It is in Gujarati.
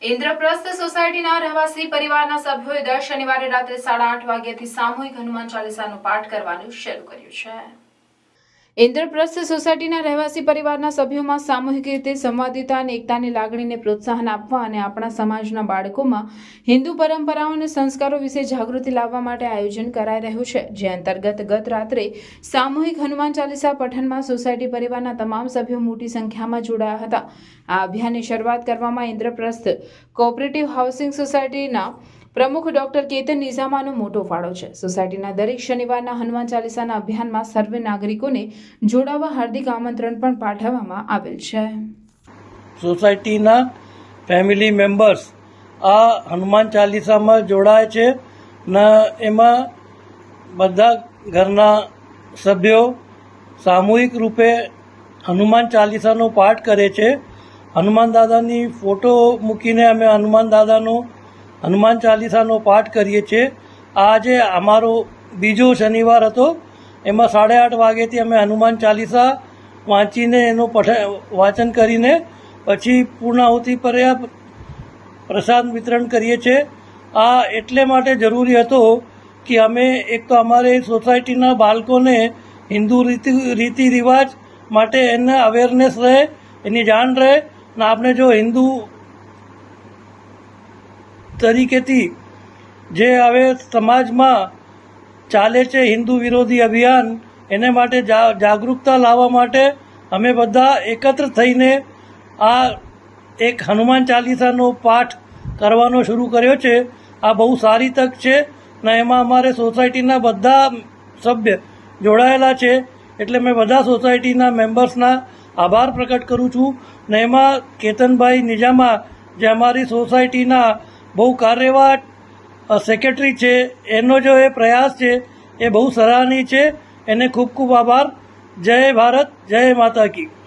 ઇન્દ્રપ્રસ્થ સોસાયટીના રહેવાસી પરિવારના સભ્યોએ દર શનિવારે રાત્રે 8:30 વાગ્યાથી સામૂહિક હનુમાન ચાલીસાનો પાઠ કરવાનું શરૂ કર્યું છે। ઇન્દ્રપ્રસ્થ સોસાયટીના રહેવાસી પરિવારના સભ્યોમાં સામૂહિક રીતે સંવાદિતા અને એકતાની લાગણીને પ્રોત્સાહન આપવા અને આપણા સમાજના બાળકોમાં હિન્દુ પરંપરાઓ અને સંસ્કારો વિશે જાગૃતિ લાવવા માટે આયોજન કરાઈ રહ્યું છે, જે અંતર્ગત ગત રાત્રે સામૂહિક હનુમાન ચાલીસા પઠનમાં સોસાયટી પરિવારના તમામ સભ્યો મોટી સંખ્યામાં જોડાયા હતા। આ અભિયાનની શરૂઆત કરવામાં ઇન્દ્રપ્રસ્થ કોઓપરેટિવ હાઉસિંગ સોસાયટીના પ્રમુખ ડોક્ટર કેતન નિઝામાનો મોટો ફાળો છે। સોસાયટીના દરેક શનિવારના હનુમાન ચાલીસાના અભિયાનમાં સર્વે નાગરિકોને જોડાવા હાર્દિક આમંત્રણ પણ પાઠવવામાં આવેલ છે। સોસાયટીના ફેમિલી મેમ્બર્સ આ હનુમાન ચાલીસામાં જોડાય છે ને એમાં બધા ઘરના સભ્યો સામૂહિક રૂપે હનુમાન ચાલીસાનો પાઠ કરે છે। હનુમાન દાદાની ફોટો મૂકીને અમે હનુમાન ચાલીસાનો પાઠ કરીએ છીએ। આજે અમારો બીજો શનિવાર હતો, એમાં 8:30 વાગ્યાથી અમે હનુમાન ચાલીસા વાંચીને એનું વાંચન કરીને પછી પૂર્ણાહુતિ પર્યા પ્રસાદ વિતરણ કરીએ છીએ। આ એટલે માટે જરૂરી હતો કે અમે એક તો અમારે સોસાયટીના બાળકોને હિન્દુ રીતિ રિવાજ માટે એને અવેરનેસ રહે, એની જાણ રહે ને આપણે જો હિન્દુ તરીકેથી જે હવે સમાજમાં ચાલે છે હિન્દુ વિરોધી અભિયાન, એને માટે જાગૃતતા લાવવા માટે અમે બધા એકત્ર થઈને આ એક હનુમાન ચાલીસાનો પાઠ કરવાનો શરૂ કર્યો છે। આ બહુ સારી તક છે ને એમાં અમારે સોસાયટીના બધા સભ્ય જોડાયેલા છે, એટલે મેં બધા સોસાયટીના મેમ્બર્સના આભાર પ્રકટ કરું છું ને એમાં કેતનભાઈ નિજામા જે અમારી સોસાયટીના બહુ કાર્યવાહ સેક્રેટરી છે, એનો જો એ પ્રયાસ છે એ બહુ સરાહનીય છે। એને ખૂબ ખૂબ આભાર। જય ભારત, જય માતા કી।